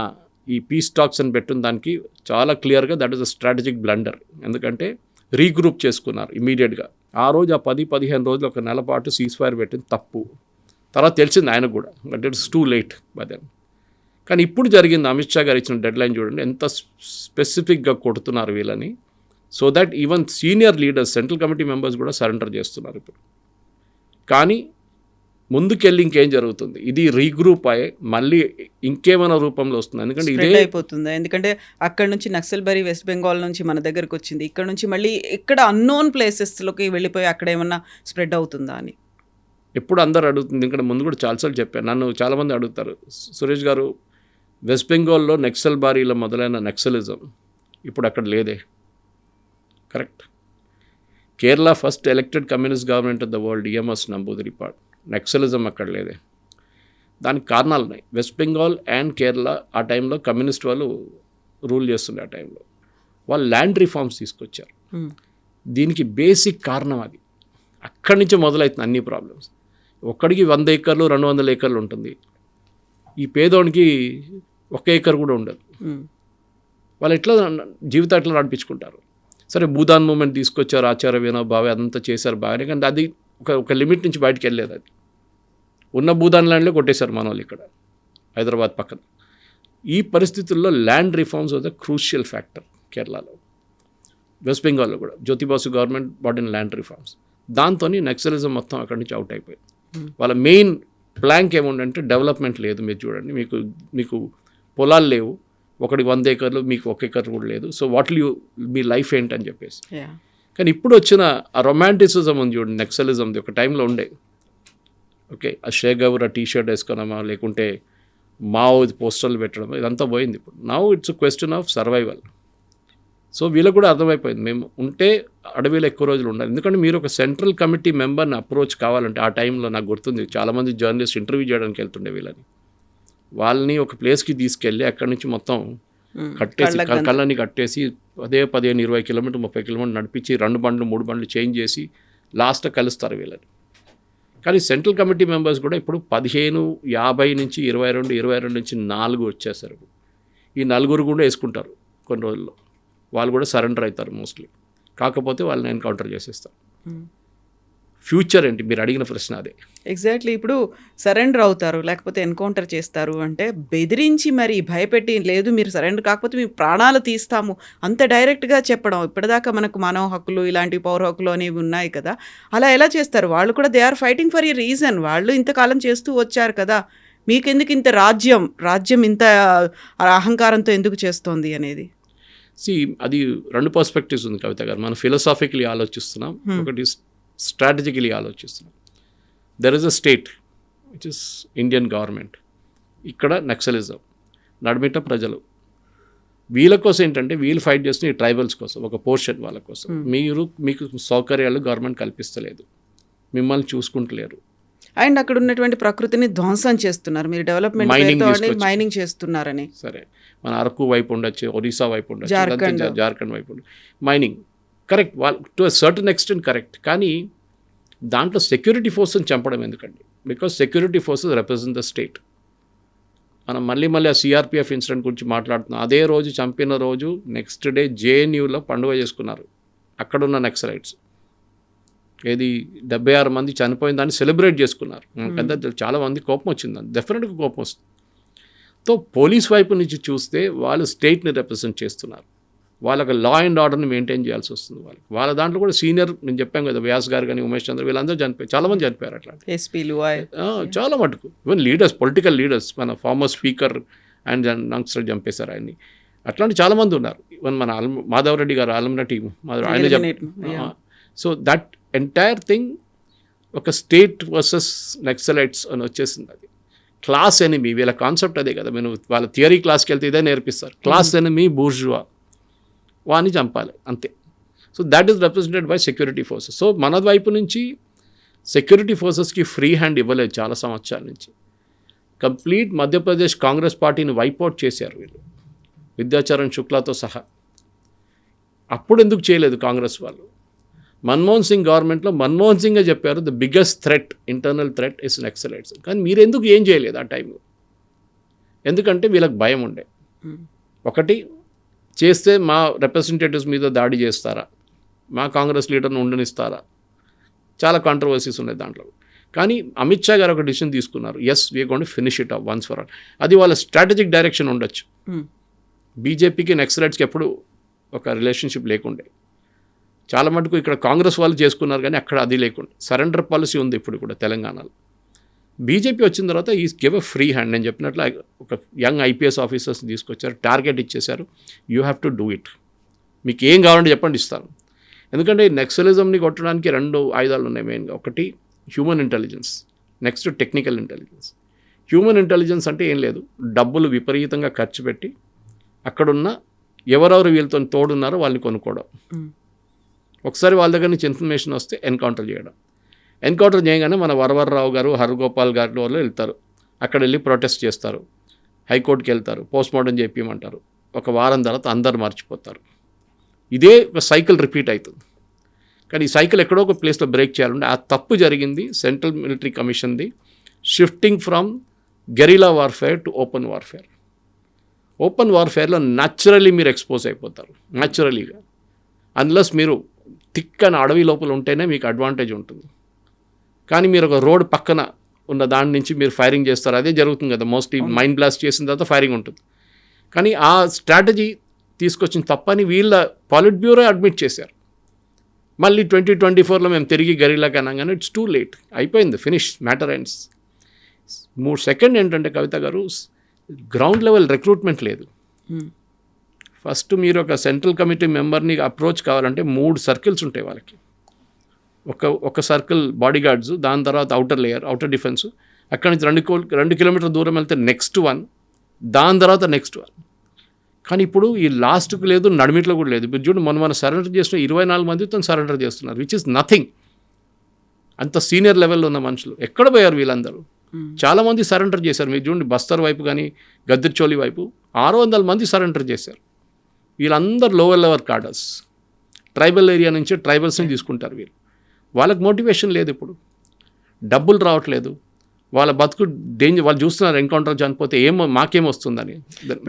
ఈ పీస్ టాక్స్ అని పెట్టిన దానికి చాలా క్లియర్గా that is a strategic blunder. ఎందుకంటే రీగ్రూప్ చేసుకున్నారు ఇమీడియట్గా. ఆ రోజు ఆ 10-15 రోజులు ఒక నెల పాటు సీజ్ ఫైర్ పెట్టింది తప్పు. తర్వాత తెలిసింది ఆయనకు కూడా, but it's too late by then. కానీ ఇప్పుడు జరిగింది, అమిత్ షా గారు ఇచ్చిన డెడ్ లైన్ చూడండి, ఎంత స్పెసిఫిక్గా కొడుతున్నారు వీళ్ళని. So that even senior leaders, central committee members కూడా సరెండర్ చేస్తున్నారు ఇప్పుడు. కానీ ముందుకెళ్ళి ఇంకేం జరుగుతుంది, ఇది రీగ్రూప్ అయ్యి మళ్ళీ ఇంకేమైనా రూపంలో వస్తుంది. ఎందుకంటే ఇదే అయిపోతుంది. ఎందుకంటే అక్కడ నుంచి నక్సల్బరీ వెస్ట్ బెంగాల్ నుంచి మన దగ్గరకు వచ్చింది, ఇక్కడ నుంచి మళ్ళీ ఇక్కడ అన్నోన్ ప్లేసెస్లోకి వెళ్ళిపోయి అక్కడ ఏమన్నా స్ప్రెడ్ అవుతుందా అని ఎప్పుడు అందరు అడుగుతుంది. ఇక్కడ ముందు కూడా చాలాసార్లు చెప్పాను, నన్ను చాలామంది అడుగుతారు, సురేష్ గారు వెస్ట్ బెంగాల్లో నక్సల్బారీలో మొదలైన నక్సలిజం ఇప్పుడు అక్కడ లేదే. Correct. Kerala first elected communist government of the world, EMS Namboodiripad. నక్సలిజం అక్కడ లేదే. దానికి కారణాలు ఉన్నాయి. వెస్ట్ బెంగాల్ అండ్ కేరళ ఆ టైంలో కమ్యూనిస్ట్ వాళ్ళు రూల్ చేస్తుండే. ఆ టైంలో వాళ్ళు ల్యాండ్ రిఫార్మ్స్ తీసుకొచ్చారు. దీనికి బేసిక్ కారణం అది. అక్కడి నుంచే మొదలవుతుంది అన్ని ప్రాబ్లమ్స్. ఒక్కడికి 100 ఏకర్లు 200 ఏకర్లు ఉంటుంది, ఈ పేదోనికి 1 ఏకర్ కూడా ఉండదు. వాళ్ళు ఎట్లా జీవితం ఎట్లా నడిపించుకుంటారు. సరే భూదాన్ మూమెంట్ తీసుకొచ్చారు, ఆచార్య వినోబావే అదంతా చేశారు బాగానే, కానీ అది ఒక లిమిట్ నుంచి బయటకు వెళ్ళలేదు. అది ఉన్న భూదాన్ ల్యాండ్లో కొట్టేశారు మన వాళ్ళు ఇక్కడ హైదరాబాద్ పక్కన. ఈ పరిస్థితుల్లో land reforms was the crucial factor కేరళలో. వెస్ట్ బెంగాల్లో కూడా Jyoti Basu government bought in land reforms. దాంతో నక్సలిజం మొత్తం అక్కడి నుంచి అవుట్ అయిపోయింది. వాళ్ళ మెయిన్ ప్లాంక్ ఏముండంటే డెవలప్మెంట్ లేదు. మీరు చూడండి, మీకు పొలాలు లేవు, ఒకడికి 100 ఏకర్లు, మీకు 1 ఏకర్ కూడా లేదు. So what you me life ఏంటని చెప్పేసి. కానీ ఇప్పుడు వచ్చిన ఆ రొమాంటిసిజం ఉంది చూడండి, నక్సలిజంది ఒక టైంలో ఉండే. ఓకే, ఆ షేగవర్ ఆ టీషర్ట్ వేసుకోవడమా, లేకుంటే మావో పోస్టర్లు పెట్టడం, ఇదంతా పోయింది ఇప్పుడు. Now it's question of survival. So వీళ్ళకి కూడా అర్థమైపోయింది, మేము ఉంటే అడవిలో ఎక్కువ రోజులు ఉండాలి. ఎందుకంటే మీరు ఒక సెంట్రల్ కమిటీ మెంబర్ని అప్రోచ్ కావాలంటే ఆ టైంలో నాకు గుర్తుంది, చాలామంది జర్నలిస్ట్ ఇంటర్వ్యూ చేయడానికి వెళ్తుండే వీళ్ళని. వాళ్ళని ఒక ప్లేస్కి తీసుకెళ్ళి అక్కడి నుంచి మొత్తం కట్టేసి కళ్ళని కట్టేసి అదే 15-20 కిలోమీటర్ 30 కిలోమీటర్ నడిపించి 2 బండ్లు 3 బండ్లు చేంజ్ చేసి లాస్ట్ కలుస్తారు వీళ్ళని. కానీ సెంట్రల్ కమిటీ మెంబర్స్ కూడా ఇప్పుడు 15, 50 నుంచి 22 నుంచి 4 వచ్చేస్తారు. ఈ 4 కూడా వేసుకుంటారు కొన్ని రోజుల్లో. వాళ్ళు కూడా సరెండర్ అవుతారు మోస్ట్లీ. కాకపోతే వాళ్ళని ఎన్కౌంటర్ చేసేస్తారు. ఫ్యూచర్ ఏంటి? మీరు అడిగిన ప్రశ్న అదే. ఎగ్జాక్ట్లీ. ఇప్పుడు సరెండర్ అవుతారు, లేకపోతే ఎన్కౌంటర్ చేస్తారు అంటే బెదిరించి మరి భయపెట్టి, లేదు మీరు సరెండర్ కాకపోతే మీ ప్రాణాలు తీస్తాము అంత డైరెక్ట్గా చెప్పడం. ఇప్పటిదాకా మనకు మానవ హక్కులు, ఇలాంటి పౌర హక్కులు అనేవి ఉన్నాయి కదా, అలా ఎలా చేస్తారు? వాళ్ళు కూడా they are fighting for a reason. వాళ్ళు ఇంతకాలం చేస్తూ వచ్చారు కదా, మీకెందుకు ఇంత రాజ్యం ఇంత అహంకారంతో ఎందుకు చేస్తోంది అనేది? అది 2 పర్స్పెక్టివ్స్ ఉంది కవిత గారు. మనం ఫిలాసాఫికలీ ఆలోచిస్తున్నాం, ఒకటి స్ట్రాటజికలీ ఆలోచిస్తున్నాం. There is a state which is Indian government, ఇక్కడ నక్సలిజం, నడిమిట ప్రజలు. వీళ్ళ కోసం ఏంటంటే వీళ్ళు ఫైట్ చేస్తున్న ఈ ట్రైబల్స్ కోసం, ఒక పోర్షన్ వాళ్ళ కోసం. మీకు సౌకర్యాలు గవర్నమెంట్ కల్పిస్తలేదు, మిమ్మల్ని చూసుకుంటలేరు. అండ్ అక్కడ ఉన్నటువంటి ప్రకృతిని ధ్వంసం చేస్తున్నారు. మీరు డెవలప్మెంట్ మైనింగ్ చేస్తున్నారని. సరే, మన అరకు వైపు ఉండొచ్చు, ఒరిస్సా వైపు ఉండొచ్చు, జార్ఖండ్ వైపు ఉండొచ్చు, మైనింగ్ కరెక్ట్, వాళ్ళు to a certain extent correct. కానీ దాంట్లో సెక్యూరిటీ ఫోర్స్ని చంపడం ఎందుకండి? Because security forces represent the state. మనం మళ్ళీ ఆ సిఆర్పిఎఫ్ ఇన్సిడెంట్ గురించి మాట్లాడుతున్నాం. అదే రోజు చంపిన రోజు నెక్స్ట్ డే జేఎన్యూలో పండుగ చేసుకున్నారు అక్కడున్న నక్సలైట్స్. ఏది 76 మంది చనిపోయిన దాన్ని సెలబ్రేట్ చేసుకున్నారు. పెద్ద చాలా మంది కోపం వచ్చిందని, డెఫినెట్గా కోపం వస్తుంది. తో పోలీస్ వైపు నుంచి చూస్తే వాళ్ళు స్టేట్ని రిప్రజెంట్ చేస్తున్నారు. వాళ్ళకి లా అండ్ ఆర్డర్ని మెయింటైన్ చేయాల్సి వస్తుంది. వాళ్ళ దాంట్లో కూడా సీనియర్, నేను చెప్పాను కదా, వ్యాస్ గారు కానీ ఉమేష్ చంద్ర, వీళ్ళందరూ చనిపోయారు, చాలామంది చనిపోయారు. అట్లా ఎస్పీలు చాలా మటుకు, ఈవెన్ లీడర్స్, పొలిటికల్ లీడర్స్, మన ఫార్మర్ స్పీకర్ అండ్ యంగ్స్టర్ చంపేశారు ఆయన్ని. అట్లాంటి చాలామంది ఉన్నారు. ఈవెన్ మన మాధవరెడ్డి గారు ఆలమ్న టీము ఆయన. సో దట్ ఎంటైర్ థింగ్ ఒక స్టేట్ వర్సెస్ నక్సలైట్స్ అని వచ్చేసింది. అది క్లాస్ ఎనిమీ, వీళ్ళ కాన్సెప్ట్ అదే కదా. నేను వాళ్ళ థియరీ క్లాస్కి వెళ్తే ఇదే నేర్పిస్తారు. క్లాస్ ఎనిమీ బూర్జువా, వాని చంపాలి అంతే. So that is represented by security forces. So మన వైపు నుంచి సెక్యూరిటీ ఫోర్సెస్కి ఫ్రీ హ్యాండ్ ఇవ్వలేదు చాలా సంవత్సరాల నుంచి. కంప్లీట్ మధ్యప్రదేశ్ కాంగ్రెస్ పార్టీని వైపౌట్ చేశారు వీళ్ళు, విద్యాచరణ్ శుక్లాతో సహా. అప్పుడు ఎందుకు చేయలేదు కాంగ్రెస్ వాళ్ళు? మన్మోహన్ సింగ్ గవర్నమెంట్లో మన్మోహన్ సింగే చెప్పారు the biggest threat, internal threat is Naxalites. కానీ మీరు ఎందుకు ఏం చేయలేదు ఆ టైంలో? ఎందుకంటే వీళ్ళకి భయం ఉండే. ఒకటి, చేస్తే మా రిప్రజెంటేటివ్స్ మీద దాడి చేస్తారా, మా కాంగ్రెస్ లీడర్ని ఉండనిస్తారా, చాలా కాంట్రవర్సీస్ ఉన్నాయి దాంట్లో. కానీ అమిత్ షా గారు ఒక డిసిషన్ తీసుకున్నారు, as we're going to finish it off once for all. అది వాళ్ళ స్ట్రాటజిక్ డైరెక్షన్ ఉండొచ్చు. బీజేపీకి నక్సలైట్స్కి ఎప్పుడు ఒక రిలేషన్షిప్ లేకుండే. చాలా మటుకు ఇక్కడ కాంగ్రెస్ వాళ్ళు చేసుకున్నారు, కానీ అక్కడ అది లేకుండా సరెండర్ పాలసీ ఉంది ఇప్పుడు కూడా తెలంగాణలో. బీజేపీ వచ్చిన తర్వాత ఈ గివ్ ఎ ఫ్రీ హ్యాండ్. నేను చెప్పినట్లు ఒక యంగ్ ఐపీఎస్ ఆఫీసర్స్ తీసుకొచ్చారు, టార్గెట్ ఇచ్చేశారు, you have to do it, మీకు ఏం కావాలంటే చెప్పండి ఇస్తాను. ఎందుకంటే నక్సలిజంని కొట్టడానికి 2 ఆయుధాలు ఉన్నాయి మెయిన్గా. ఒకటి human intelligence, next technical intelligence. Human intelligence అంటే ఏం లేదు, డబ్బులు విపరీతంగా ఖర్చు పెట్టి అక్కడున్న ఎవరెవరు వీళ్ళతో తోడున్నారో వాళ్ళని కొనుక్కోవడం. ఒకసారి వాళ్ళ దగ్గర నుంచి ఇన్ఫర్మేషన్ వస్తే ఎన్కౌంటర్ చేయడం. ఎన్కౌంటర్ చేయగానే మన వరవరరావు గారు, హరగోపాల్ గారి వాళ్ళు వెళ్తారు, అక్కడ వెళ్ళి ప్రొటెస్ట్ చేస్తారు, హైకోర్టుకి వెళ్తారు, పోస్ట్మార్టం చేయించమంటారు. ఒక వారం తర్వాత అందరు మర్చిపోతారు. ఇదే ఒక సైకిల్ రిపీట్ అవుతుంది. కానీ ఈ సైకిల్ ఎక్కడో ఒక ప్లేస్లో బ్రేక్ చేయాలంటే ఆ తప్పు జరిగింది సెంట్రల్ మిలిటరీ కమిషన్ది, shifting from guerrilla warfare to open warfare. Open వార్ఫేర్లో న్యాచురల్లీ మీరు ఎక్స్పోజ్ అయిపోతారు, న్యాచురలీగా. అన్లెస్ మీరు తిక్కన అడవి లోపల ఉంటేనే మీకు అడ్వాంటేజ్ ఉంటుంది. కానీ మీరు ఒక రోడ్ పక్కన ఉన్న దాని నుంచి మీరు ఫైరింగ్ చేస్తారు, అదే జరుగుతుంది కదా మోస్ట్లీ. మైండ్ బ్లాస్ట్ చేసిన తర్వాత ఫైరింగ్ ఉంటుంది. కానీ ఆ స్ట్రాటజీ తీసుకొచ్చిన తప్పని వీళ్ళ పాలిట్ బ్యూరో అడ్మిట్ చేశారు. మళ్ళీ 2024లో మేము తిరిగి గరిలాకి అనగానే ఇట్స్ టూ లేట్, అయిపోయింది, ఫినిష్, మ్యాటర్ ఎండ్స్. సెకండ్ ఏంటంటే కవిత గారు, గ్రౌండ్ లెవెల్ రిక్రూట్మెంట్ లేదు. ఫస్ట్ మీరు ఒక సెంట్రల్ కమిటీ మెంబర్ని అప్రోచ్ కావాలంటే 3 సర్కిల్స్ ఉంటాయి వాళ్ళకి. ఒక సర్కిల్ బాడీ గార్డ్స్, దాని తర్వాత అవుటర్ లేయర్, అవుటర్ డిఫెన్స్, అక్కడి నుంచి 2 కిలోమీటర్ల దూరం వెళ్తే నెక్స్ట్ 1, దాని తర్వాత నెక్స్ట్ 1. కానీ ఇప్పుడు ఈ లాస్ట్కి లేదు, నడిమిట్లో కూడా లేదు. ఇప్పుడు చూడండి, మన సరెండర్ చేస్తున్న 24 మందితో సరెండర్ చేస్తున్నారు, విచ్ ఇస్ నథింగ్. అంత సీనియర్ లెవెల్లో ఉన్న మనుషులు ఎక్కడ పోయారు వీళ్ళందరూ? చాలామంది సరెండర్ చేశారు. మీరు చూడండి, బస్తర్ వైపు కానీ గద్దిర్చోలి వైపు 600 మంది సరెండర్ చేశారు. వీళ్ళందరూ లోవర్ లెవెల్ కార్డర్స్, ట్రైబల్ ఏరియా నుంచి ట్రైబల్స్ని తీసుకుంటారు వీళ్ళు. వాళ్ళకి మోటివేషన్ లేదు, ఇప్పుడు డబ్బులు రావట్లేదు, వాళ్ళ బతుకు డేంజర్, వాళ్ళు చూస్తున్నారు ఎన్కౌంటర్ చనిపోతే మాకేమొస్తుందని.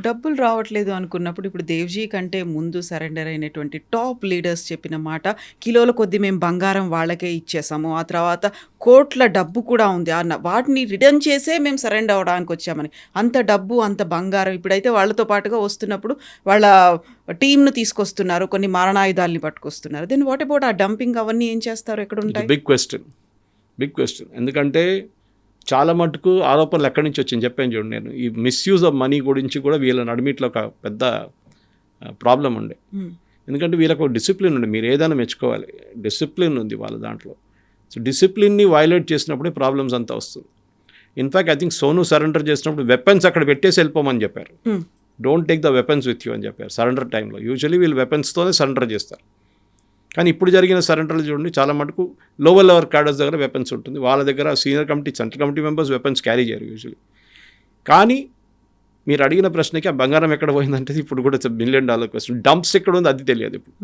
డబ్బులు రావట్లేదు అనుకున్నప్పుడు ఇప్పుడు దేవ్జీ కంటే ముందు సరెండర్ అయినటువంటి టాప్ లీడర్స్ చెప్పిన మాట, కిలోల కొద్దీ మేము బంగారం వాళ్ళకే ఇచ్చేసాము, ఆ తర్వాత కోట్ల డబ్బు కూడా ఉంది, వాటిని రిటర్న్ చేసే మేము సరెండర్ అవ్వడానికి వచ్చామని. అంత డబ్బు అంత బంగారం ఇప్పుడైతే వాళ్ళతో పాటుగా వస్తున్నప్పుడు వాళ్ళ టీంను తీసుకొస్తున్నారు, కొన్ని మారణాయుధాలని పట్టుకొస్తున్నారు. దెన్ వాట్ అబౌట్ ఆ డంపింగ్ అవన్నీ ఏం చేస్తారు, ఎక్కడ ఉంటాయి? Big question. ఎందుకంటే చాలా మటుకు ఆరోపణలు ఎక్కడి నుంచి వచ్చింది చెప్పాను చూడండి. నేను ఈ మిస్యూజ్ ఆఫ్ మనీ గురించి కూడా వీళ్ళ నడిమిట్లో ఒక పెద్ద ప్రాబ్లం ఉండే. ఎందుకంటే వీళ్ళకు ఒక డిసిప్లిన్ ఉంది, మీరు ఏదైనా మెచ్చుకోవాలి, డిసిప్లిన్ ఉంది వాళ్ళ దాంట్లో. సో డిసిప్లిన్ని వైలేట్ చేసినప్పుడే ప్రాబ్లమ్స్ అంతా వస్తుంది. In fact I think Sonu surrender చేసినప్పుడు వెపన్స్ అక్కడ పెట్టేసి వెళ్ళిపోమని చెప్పారు. Don't take the weapons with you అని చెప్పారు సరెండర్ టైంలో. యూజువల్లీ వీళ్ళు వెపన్స్తోనే సరెండర్ చేస్తారు. కానీ ఇప్పుడు జరిగిన సరెండర్లు చూడండి, చాలా మటుకు లోవర్ లెవెల్ క్యాడర్స్ దగ్గర వెపన్స్ ఉంటుంది, వాళ్ళ దగ్గర senior committee, central committee members weapons carry చేయరు యూజువల్లీ. కానీ మీరు అడిగిన ప్రశ్నకి ఆ బంగారం ఎక్కడ పోయిందంటే ఇప్పుడు కూడా $1 బిలియన్ క్వశ్చన్. డంప్స్ ఎక్కడ ఉంది అది తెలియదు ఇప్పుడు.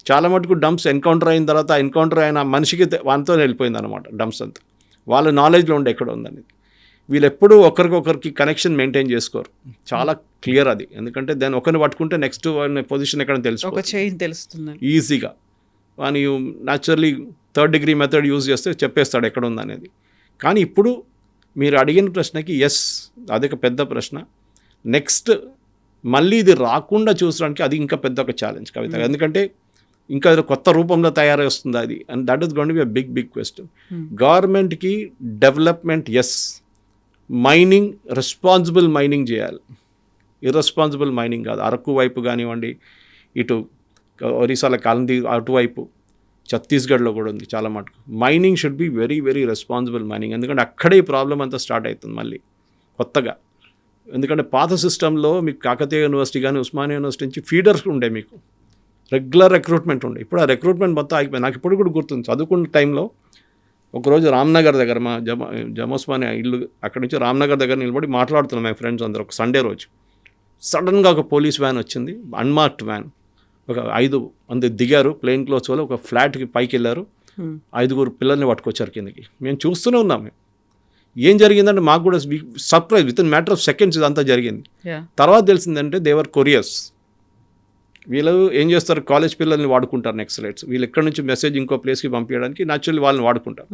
చాలా మటుకు డంప్స్ ఎన్కౌంటర్ అయిన తర్వాత ఎన్కౌంటర్ అయిన మనిషికి వానితో వెళ్ళిపోయింది అనమాట డంప్స్ అంతా. వాళ్ళ నాలెడ్జ్లో ఉండే ఎక్కడ ఉందని. వీళ్ళు ఎప్పుడూ ఒకరికొకరికి కనెక్షన్ మెయింటైన్ చేసుకోరు, చాలా క్లియర్ అది. ఎందుకంటే దాన్ని ఒకరిని పట్టుకుంటే నెక్స్ట్ పొజిషన్ ఎక్కడ తెలుస్తుంది ఈజీగా. వాని naturally third degree method use చేస్తే చెప్పేస్తాడు ఎక్కడ ఉందనేది. కానీ ఇప్పుడు మీరు అడిగిన ప్రశ్నకి అదొక పెద్ద ప్రశ్న. నెక్స్ట్ మళ్ళీ ఇది రాకుండా చూసడానికి అది ఇంకా పెద్ద ఒక ఛాలెంజ్ కవిత. ఎందుకంటే ఇంకా కొత్త రూపంలో తయారై వస్తుంది అది. And that is going to be a big question. గవర్నమెంట్కి డెవలప్మెంట్ మైనింగ్, రెస్పాన్సిబుల్ మైనింగ్ చేయాలి, ఇర్రెస్పాన్సిబుల్ మైనింగ్ కాదు. అరకు వైపు కానివ్వండి, ఇటు ఒరిస్సాల కాలంది అటువైపు, ఛత్తీస్గఢ్లో కూడా ఉంది చాలా మటుకు. Mining should be very very responsible mining. ఎందుకంటే అక్కడే ఈ ప్రాబ్లం అంతా స్టార్ట్ అవుతుంది మళ్ళీ కొత్తగా. ఎందుకంటే పాత సిస్టంలో మీకు కాకతీయ యూనివర్సిటీ కానీ ఉస్మానియా యూనివర్సిటీ నుంచి ఫీడర్స్ ఉండే, మీకు రెగ్యులర్ రిక్రూట్మెంట్ ఉండే. ఇప్పుడు ఆ రిక్రూట్మెంట్ మొత్తం ఆగిపోయింది. నాకు ఇప్పుడు కూడా గుర్తుంది, చదువుకున్న టైంలో ఒకరోజు రామ్నగర్ దగ్గర మా జమోస్మానియా ఇల్లు, అక్కడి నుంచి రామ్నగర్ దగ్గర నిలబడి మాట్లాడుతున్నాం మా ఫ్రెండ్స్ అందరూ. ఒక సండే రోజు సడన్గా ఒక పోలీస్ వ్యాన్ వచ్చింది, అన్మార్క్డ్ వ్యాన్. ఒక 5 మంది దిగారు ప్లెయిన్ క్లోత్స్ వల్ల, ఒక ఫ్లాట్కి పైకి వెళ్ళారు, 5 పిల్లల్ని పట్టుకొచ్చారు కిందకి. మేము చూస్తూనే ఉన్నాం. ఏం జరిగిందంటే మాకు కూడా surprise, with in matter of seconds ఇదంతా జరిగింది. తర్వాత తెలిసిందంటే దేవర్ కొరియర్స్. వీళ్ళు ఏం చేస్తారు, కాలేజ్ పిల్లల్ని వాడుకుంటారు నక్సలైట్స్. వీళ్ళు ఎక్కడి నుంచి మెసేజ్ ఇంకో ప్లేస్కి పంపించడానికి న్యాచురల్లీ వాళ్ళని వాడుకుంటారు.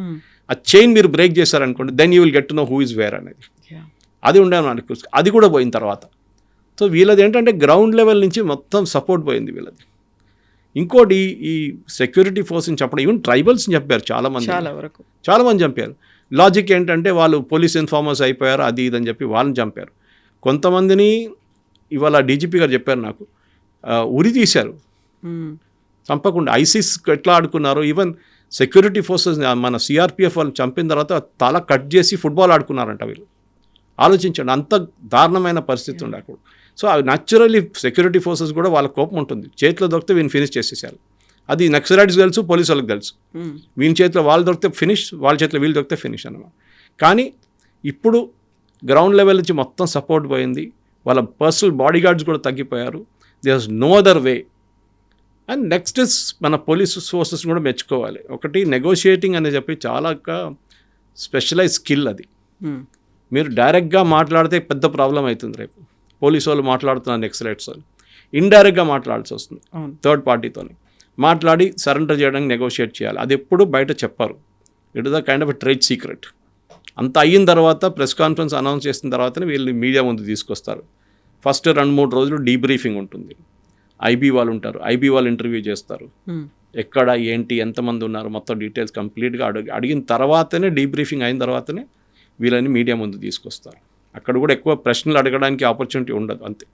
ఆ చైన్ మీరు బ్రేక్ చేశారనుకోండి, then you will get to know who is where అనేది. అది ఉండేది మనకు, అది కూడా పోయిన తర్వాత. సో వీళ్ళది ఏంటంటే గ్రౌండ్ లెవెల్ నుంచి మొత్తం సపోర్ట్ పోయింది వీళ్ళది. ఇంకోటి ఈ సెక్యూరిటీ ఫోర్స్ని చెప్పడం, ఈవెన్ ట్రైబల్స్ని చెప్పారు చాలామంది చంపారు. లాజిక్ ఏంటంటే వాళ్ళు పోలీస్ ఇన్ఫార్మర్స్ అయిపోయారు, అది ఇదని చెప్పి వాళ్ళని చంపారు. కొంతమందిని ఇవాళ డీజీపీ గారు చెప్పారు నాకు, ఉరి తీశారు చంపకుండా. ఐసిస్ ఎట్లా ఆడుకున్నారు, ఈవెన్ సెక్యూరిటీ ఫోర్సెస్ మన సిఆర్పిఎఫ్ వాళ్ళు చంపిన తర్వాత తల కట్ చేసి ఫుట్బాల్ ఆడుకున్నారంట వీళ్ళు. ఆలోచించండి, అంత దారుణమైన పరిస్థితి ఉండే అక్కడ. సో న్యాచురల్లీ సెక్యూరిటీ ఫోర్సెస్ కూడా వాళ్ళ కోపం ఉంటుంది, చేతిలో దొరికితే వీళ్ళని ఫినిష్ చేసేసారు. అది నక్సలైట్స్ తెలుసు, పోలీసు వాళ్ళకి తెలుసు. వీళ్ళ చేతిలో వాళ్ళు దొరికితే ఫినిష్, వాళ్ళ చేతిలో వీళ్ళు దొరికితే ఫినిష్ అన్నమాట. కానీ ఇప్పుడు గ్రౌండ్ లెవెల్ నుంచి మొత్తం సపోర్ట్ పోయింది, వాళ్ళ పర్సనల్ బాడీ గార్డ్స్ కూడా తగ్గిపోయారు. There is no other way. And next is మన పోలీస్ ఫోర్సెస్ కూడా మెచ్చుకోవాలి. ఒకటి నెగోషియేటింగ్ అని చెప్పి చాలా స్పెషలైజ్ స్కిల్ అది. మీరు డైరెక్ట్గా మాట్లాడితే పెద్ద ప్రాబ్లం అవుతుంది. రేపు పోలీసు వాళ్ళు మాట్లాడుతున్నారు నక్సలైట్స్ వాళ్ళు, ఇండైరెక్ట్గా మాట్లాడాల్సి వస్తుంది థర్డ్ పార్టీతో. మాట్లాడి సరెండర్ చేయడానికి నెగోషియేట్ చేయాలి. అది ఎప్పుడు బయట చెప్పారు, it is the kind of trade secret. అంత అయిన తర్వాత ప్రెస్ కాన్ఫరెన్స్ అనౌన్స్ చేసిన తర్వాతనే వీళ్ళు మీడియా ముందు తీసుకొస్తారు. ఫస్ట్ 2-3 రోజులు డీబ్రీఫింగ్ ఉంటుంది, ఐబీ వాళ్ళు ఉంటారు, ఐబీ వాళ్ళు ఇంటర్వ్యూ చేస్తారు, ఎక్కడ ఏంటి ఎంతమంది ఉన్నారు మొత్తం డీటెయిల్స్ కంప్లీట్గా అడిగిన తర్వాతనే, డీబ్రీఫింగ్ అయిన తర్వాతనే వీళ్ళని మీడియా ముందు తీసుకొస్తారు. అక్కడ కూడా ఎక్కువ ప్రశ్నలు అడగడానికి ఆపర్చునిటీ ఉండదు, అంతే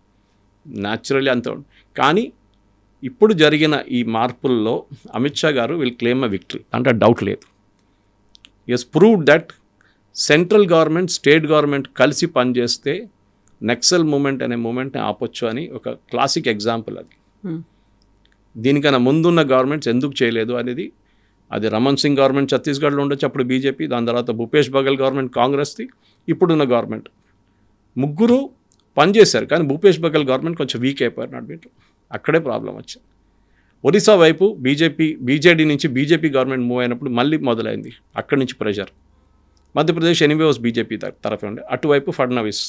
న్యాచురల్లీ అంతే. కానీ ఇప్పుడు జరిగిన ఈ మార్పుల్లో అమిత్ షా గారు విల్ క్లెయిమ్ అ విక్టరీ, అంటే డౌట్ లేదు. Has proved that central government, state government కలిసి పనిచేస్తే నక్సల్ మూమెంట్ అనే మూమెంట్ని ఆపొచ్చు అని ఒక క్లాసిక్ ఎగ్జాంపుల్ అది. దీనికన్నా ముందున్న గవర్నమెంట్స్ ఎందుకు చేయలేదు అనేది, అది రమణ్ సింగ్ గవర్నమెంట్ ఛత్తీస్గఢ్లో ఉండొచ్చు, అప్పుడు బీజేపీ, దాని తర్వాత భూపేష్ బఘెల్ గవర్నమెంట్ కాంగ్రెస్ది, ఇప్పుడున్న గవర్నమెంట్, ముగ్గురు పనిచేశారు. కానీ భూపేష్ బఘెల్ గవర్నమెంట్ కొంచెం వీక్ అయిపోయారు నడిమిట్లో, అక్కడే ప్రాబ్లం వచ్చింది. ఒరిస్సా వైపు బీజేడీ నుంచి బీజేపీ గవర్నమెంట్ మూవ్ అయినప్పుడు మళ్ళీ మొదలైంది అక్కడి నుంచి ప్రెషర్. మధ్యప్రదేశ్ ఎనీవే బీజేపీ తరఫు ఉండే, అటువైపు ఫడ్నవీస్.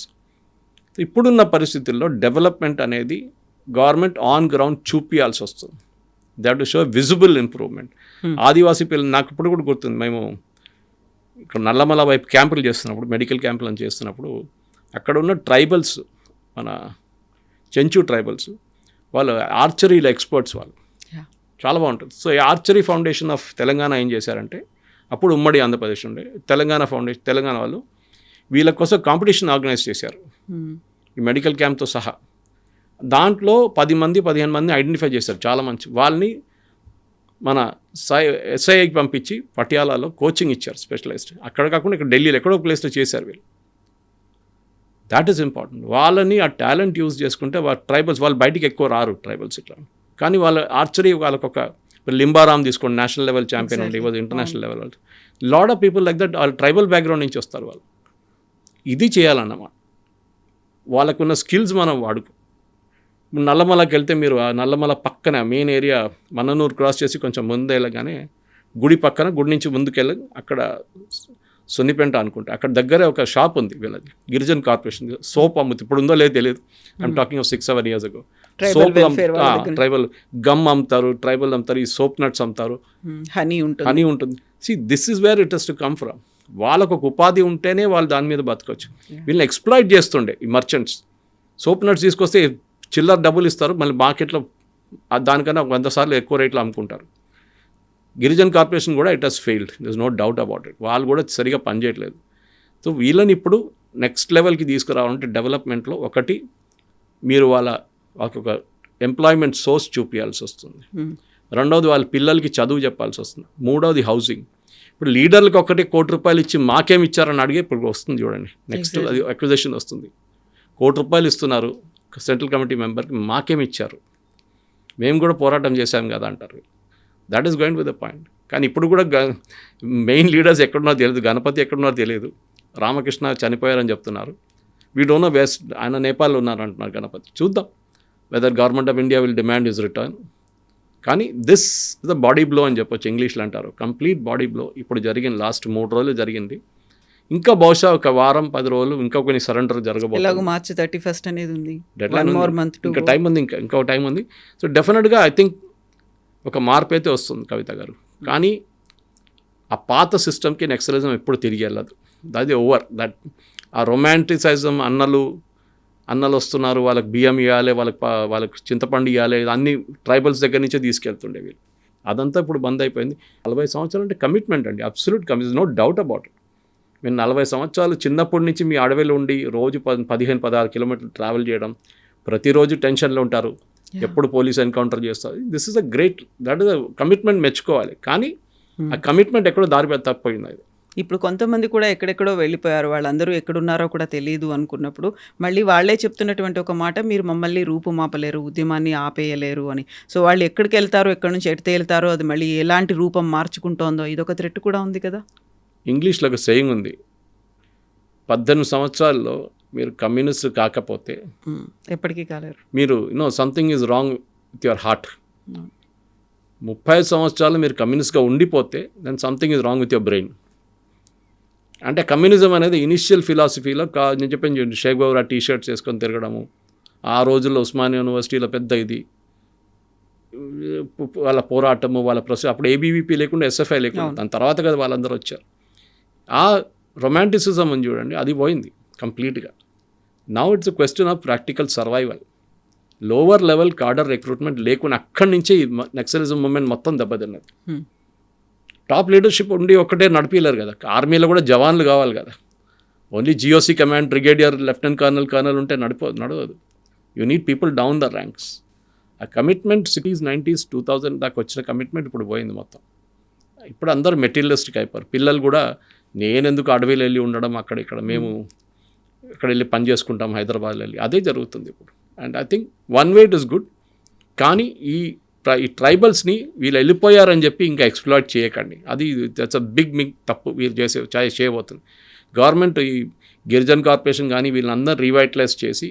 ఇప్పుడున్న పరిస్థితుల్లో డెవలప్మెంట్ అనేది గవర్నమెంట్ ఆన్ గ్రౌండ్ చూపియాల్సి వస్తుంది. They have to show visible improvement. Adivasi పిల్లలు నాకు ఇప్పుడు కూడా గుర్తుంది, మేము ఇక్కడ నల్లమల వైపు క్యాంపులు చేస్తున్నప్పుడు, మెడికల్ క్యాంపులు అని చేస్తున్నప్పుడు అక్కడ ఉన్న ట్రైబల్స్, మన చెంచు ట్రైబల్స్, వాళ్ళు ఆర్చరీలో ఎక్స్పర్ట్స్, వాళ్ళు చాలా బాగుంటుంది. సో ఈ ఆర్చరీ ఫౌండేషన్ ఆఫ్ తెలంగాణ ఏం చేశారంటే, అప్పుడు ఉమ్మడి ఆంధ్రప్రదేశ్ ఉండే తెలంగాణ ఫౌండేషన్, తెలంగాణ వాళ్ళు వీళ్ళ కోసం కాంపిటీషన్ ఆర్గనైజ్ చేశారు ఈ మెడికల్ క్యాంప్తో సహా. దాంట్లో 10 మంది 15 మంది ఐడెంటిఫై చేశారు, చాలా మంచి వాళ్ళని మన ఎస్ఐకి పంపించి పటియాలాలో కోచింగ్ ఇచ్చారు, స్పెషలైజ్డ్. అక్కడ కాకుండా ఇక్కడ ఢిల్లీలో ఎక్కడో ప్లేస్లో చేశారు వీళ్ళు. That is important. వాళ్ళని ఆ టాలెంట్ యూజ్ చేసుకుంటే ట్రైబల్స్ వాళ్ళు బయటికి ఎక్కువ రారు, ట్రైబల్స్ ఇట్లా. కానీ వాళ్ళ ఆర్చరీ వాళ్ళకొక లింబారామ్ తీసుకోండి, నేషనల్ లెవెల్ ఛాంపియన్ ఉండి, ఇవాళ international level. Lot of people like that వాళ్ళు ట్రైబల్ బ్యాక్గ్రౌండ్ నుంచి వస్తారు వాళ్ళు. ఇది చేయాలన్నమాట. వాళ్ళకున్న స్కిల్స్ మనం వాడుకో. నల్లమలకి వెళ్తే మీరు ఆ నల్లమల పక్కన మెయిన్ ఏరియా మన్ననూరు క్రాస్ చేసి కొంచెం ముందు వెళ్ళగానే గుడి పక్కన, గుడి నుంచి ముందుకెళ్ళి అక్కడ సున్నిపెంట అనుకుంటా, అక్కడ దగ్గరే ఒక షాప్ ఉంది వీళ్ళది, గిరిజన్ కార్పొరేషన్ సోప్ అమ్ముతుంది. ఇప్పుడు ఉందో లేదో తెలియదు, I'm talking of 6-7 years ago. Soap, tribal gum అమ్ముతారు, ట్రైబల్ అమ్ముతారు, ఈ సోప్ నట్స్ అమ్ముతారు, హనీ ఉంటుంది. See this is where it has to come from. వాళ్ళకు ఒక ఉపాధి ఉంటేనే వాళ్ళు దాని మీద బతకొచ్చు. వీళ్ళని ఎక్స్ప్లాయిట్ చేస్తుండే ఈ మర్చెంట్స్. సోప్ నట్స్ తీసుకొస్తే చిల్లర డబ్బులు ఇస్తారు, మళ్ళీ మార్కెట్లో దానికన్నా 100 సార్లు ఎక్కువ రేట్లో అమ్ముకుంటారు. గిరిజన్ కార్పొరేషన్ కూడా it has failed, this no doubt about it. వాళ్ళు కూడా సరిగా పనిచేయట్లేదు. సో వీళ్ళని ఇప్పుడు నెక్స్ట్ లెవెల్కి తీసుకురావాలంటే డెవలప్మెంట్లో ఒకటి మీరు వాళ్ళకొక ఎంప్లాయ్మెంట్ సోర్స్ చూపించాల్సి వస్తుంది. రెండవది వాళ్ళ పిల్లలకి చదువు చెప్పాల్సి వస్తుంది. మూడవది హౌసింగ్. ఇప్పుడు లీడర్లకు ఒకటి ₹1 ఇచ్చి మాకేమి ఇచ్చారని అడిగే ఇప్పుడు వస్తుంది చూడండి, నెక్స్ట్ అది అక్విజిషన్ వస్తుంది. ₹1 ఇస్తున్నారు సెంట్రల్ కమిటీ మెంబర్కి, మాకేమి ఇచ్చారు, మేము కూడా పోరాటం చేశాం కదా అంటారు. That is going with the point. కానీ ఇప్పుడు కూడా మెయిన్ లీడర్స్ ఎక్కడున్నారో తెలియదు, గణపతి ఎక్కడున్నారో తెలియదు, రామకృష్ణ చనిపోయారని చెప్తున్నారు. వీ డోంట్ నో వెస్ట్, ఆయన నేపాల్లో ఉన్నారు అంటున్నారు గణపతి. చూద్దాం whether government of India will demand his return. కానీ this is the body blow అని చెప్పొచ్చు, ఇంగ్లీష్లో అంటారు, కంప్లీట్ బాడీ బ్లో. ఇప్పుడు జరిగింది, లాస్ట్ 3 రోజులు జరిగింది. ఇంకా బహుశా ఒక వారం 10 రోజులు ఇంకా కొన్ని సరెండర్ జరగబోతుంది. మార్చి 31 అనేది ఉంది, ఇంకా టైం ఉంది, ఇంకా టైం ఉంది. సో డెఫినెట్గా ఐ థింక్ ఒక మార్పు అయితే వస్తుంది కవిత గారు. కానీ ఆ పాత సిస్టమ్కి నెక్సలిజం ఎప్పుడు తిరిగి వెళ్ళదు. అది ఓవర్. దట్ ఆ రొమాంటిసైజం, అన్నలు వస్తున్నారు, వాళ్ళకి బియ్యం ఇవ్వాలి, వాళ్ళకి చింతపండు ఇవ్వాలి, అన్ని ట్రైబల్స్ దగ్గర నుంచే తీసుకెళ్తుండే వీళ్ళు. అదంతా ఇప్పుడు బంద్ అయిపోయింది. 40 సంవత్సరాలు అంటే కమిట్మెంట్ అండి, absolute commitment, no doubt about it. మీరు 40 సంవత్సరాలు చిన్నప్పటి నుంచి మీ అడవిలో ఉండి రోజు 15-16 కిలోమీటర్లు ట్రావెల్ చేయడం, ప్రతిరోజు టెన్షన్లో ఉంటారు, ఎప్పుడు పోలీస్ ఎన్కౌంటర్ చేస్తారు. This is a great, that is a commitment, మెచ్చుకోవాలి. కానీ ఆ కమిట్మెంట్ ఎక్కడో దారి తప్పిపోయింది. అది ఇప్పుడు కొంతమంది కూడా ఎక్కడెక్కడో వెళ్ళిపోయారు, వాళ్ళందరూ ఎక్కడున్నారో కూడా తెలియదు అనుకున్నప్పుడు మళ్ళీ వాళ్ళే చెప్తున్నటువంటి ఒక మాట, మీరు మమ్మల్ని రూపుమాపలేరు, ఉద్యమాన్ని ఆపేయలేరు అని. సో వాళ్ళు ఎక్కడికి వెళ్తారో, ఎక్కడి నుంచి ఎటు తేలుతారో, అది మళ్ళీ ఎలాంటి రూపం మార్చుకుంటోందో ఇదొక థ్రెట్ కూడా ఉంది కదా. ఇంగ్లీష్లో ఒక సేయింగ్ ఉంది, 18 సంవత్సరాల్లో మీరు కమ్యూనిస్ట్ కాకపోతే ఎప్పటికీ కాలేరు, మీరు something is wrong with your heart. 30 సంవత్సరాలు మీరు కమ్యూనిస్ట్గా ఉండిపోతే then something is wrong with your brain. అంటే కమ్యూనిజం అనేది ఇనిషియల్ ఫిలాసఫీలో నేను చెప్పాను చూడండి, షేక్ బాబురా టీషర్ట్స్ వేసుకొని తిరగడము, ఆ రోజుల్లో ఉస్మానియా యూనివర్సిటీలో పెద్ద ఇది వాళ్ళ పోరాటము, వాళ్ళ అప్పుడు ఏబీవీపీ లేకుండా ఎస్ఎఫ్ఐ లేకుండా, దాని తర్వాత కదా వాళ్ళందరూ వచ్చారు. ఆ రొమాంటిసిజం అని చూడండి, అది పోయింది కంప్లీట్గా. Now it's a question of practical survival. Lower level cadre recruitment లేకుండా అక్కడి నుంచి నక్సలిజం మూమెంట్ మొత్తం దెబ్బతిన్నది. టాప్ లీడర్షిప్ ఉండి ఒక్కటే నడిపిలేరు కదా, ఆర్మీలో కూడా జవాన్లు కావాలి కదా. Only GOC command, brigadier, lieutenant colonel ఉంటే నడవదు. You need people down the ranks. ఆ కమిట్మెంట్ 90s 2000 దాకా వచ్చిన కమిట్మెంట్ ఇప్పుడు పోయింది మొత్తం. ఇప్పుడు అందరూ మెటీరియలిస్టిక్ అయిపోయారు. పిల్లలు కూడా నేనెందుకు అడవిలో వెళ్ళి ఉండడం, అక్కడ మేము ఇక్కడ వెళ్ళి పని చేసుకుంటాం హైదరాబాద్లో వెళ్ళి, అదే జరుగుతుంది ఇప్పుడు. And I think one way it is good. కానీ ఈ ట్రైబల్స్ని వీళ్ళు వెళ్ళిపోయారని చెప్పి ఇంకా ఎక్స్ప్లాయిట్ చేయకండి. అది దట్స్ అ బిగ్ తప్పు వీళ్ళు చేయబోతుంది. గవర్నమెంట్ ఈ గిరిజన్ కార్పొరేషన్ కానీ వీళ్ళందరూ రీవైటలైజ్ చేసి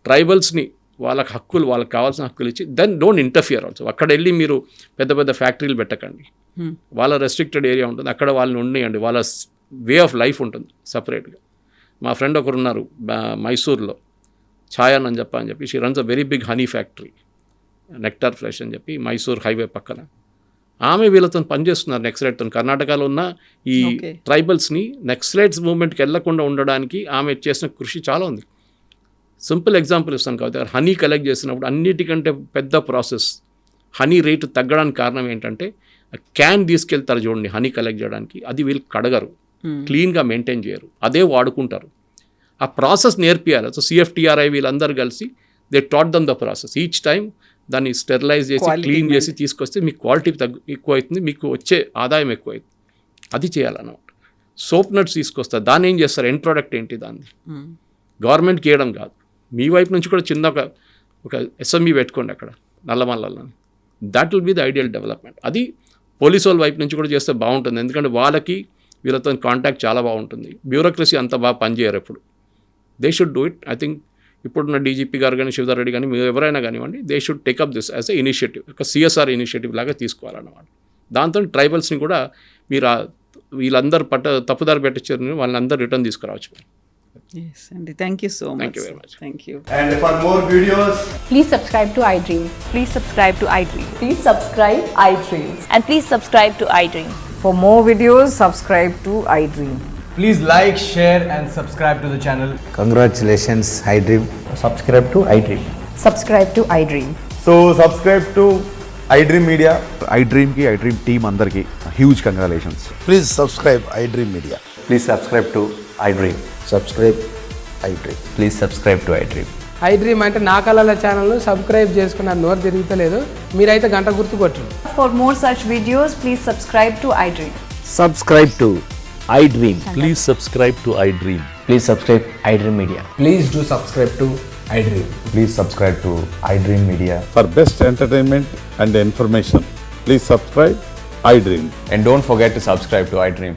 ట్రైబల్స్ని వాళ్ళకి హక్కులు, వాళ్ళకి కావాల్సిన హక్కులు ఇచ్చి దెన్ డోంట్ ఇంటర్ఫియర్ ఆల్సో. అక్కడ వెళ్ళి మీరు పెద్ద పెద్ద ఫ్యాక్టరీలు పెట్టకండి, వాళ్ళ రెస్ట్రిక్టెడ్ ఏరియా ఉంటుంది, అక్కడ వాళ్ళని ఉండేయండి, వాళ్ళ వే ఆఫ్ లైఫ్ ఉంటుంది సపరేట్గా. మా ఫ్రెండ్ ఒకరు ఉన్నారు మైసూర్లో, ఛాయన్ అని చెప్పి she runs a very big honey factory, nectar fresh అని చెప్పి, మైసూర్ హైవే పక్కన. ఆమె వీళ్ళతో పనిచేస్తున్నారు నక్సలైట్తో. కర్ణాటకలో ఉన్న ఈ Okay. ట్రైబల్స్ని నక్సలైట్స్ మూవ్మెంట్కి వెళ్లకుండా ఉండడానికి ఆమె చేసిన కృషి చాలా ఉంది. సింపుల్ ఎగ్జాంపుల్ ఇస్తాను కాబట్టి, హనీ కలెక్ట్ చేసినప్పుడు అన్నిటికంటే పెద్ద ప్రాసెస్, హనీ రేటు తగ్గడానికి కారణం ఏంటంటే క్యాన్ తీసుకెళ్తారు చూడండి హనీ కలెక్ట్ చేయడానికి, అది వీళ్ళు కడగరు, క్లీన్గా మెయింటైన్ చేయరు, అదే వాడుకుంటారు. ఆ ప్రాసెస్ నేర్పియాలి. సో CFTRI వీళ్ళందరూ కలిసి they taught them the process. Each time దాన్ని స్టెరిలైజ్ చేసి Quality క్లీన్ చేసి తీసుకొస్తే మీకు క్వాలిటీ ఎక్కువ అవుతుంది, మీకు వచ్చే ఆదాయం ఎక్కువ అవుతుంది. అది చేయాలన్నమాట. సోప్ నట్స్ తీసుకొస్తారు, దాన్ని ఏం చేస్తారు, ఎండ్ ప్రోడక్ట్ ఏంటి దాన్ని గవర్నమెంట్కి ఇవ్వడం కాదు, మీ వైపు నుంచి కూడా చిన్న ఒక SME పెట్టుకోండి అక్కడ నల్లమల్లని. That will be the ideal development. అది పోలీసు వాళ్ళ వైపు నుంచి కూడా చేస్తే బాగుంటుంది, ఎందుకంటే వాళ్ళకి వీళ్ళతో కాంటాక్ట్ చాలా బాగుంటుంది. బ్యూరోక్రసీ అంత బాగా పనిచేయరు ఎప్పుడు. They should do it. I think ఇప్పుడున్న DGP గారు కానీ, శివధర్ రెడ్డి కానీ, మీరు ఎవరైనా కానివ్వండి, they should take up this as a initiative, ఒక CSR ఇనిషియేటివ్ లాగా తీసుకోవాలన్నమాట. దాంతో ట్రైబల్స్ని కూడా మీరు వీళ్ళందరూ తప్పుదారి పెట్టించారు, వాళ్ళని అందరూ రిటర్న్ తీసుకురావచ్చు. Yes, అండి. Thank you so much. Thank you very much. Thank you. And for more videos, Please subscribe to iDream. Please subscribe to iDream. Please subscribe iDream. And please subscribe to iDream. For more videos, subscribe to iDream. please like, share and subscribe to the channel. Congratulations, iDream. Subscribe to iDream. Subscribe to iDream. So subscribe to iDream Media. iDream ki iDream team అందరికి huge congratulations. Please subscribe iDream Media. Please subscribe to iDream. Subscribe iDream. Please subscribe to iDream. iDream అంటే నా కళల ఛానల్ను subscribe చేసుకున్న నోరు తిరుగుతలేదు, మీరైతే గంట గుర్తు కొట్టండి. For more such videos, please subscribe to iDream. Subscribe to iDream. Please subscribe to iDream. Please subscribe iDream Media. Please do subscribe to iDream. Please subscribe to iDream Media. For best entertainment and information, please subscribe iDream. And don't forget to subscribe to iDream.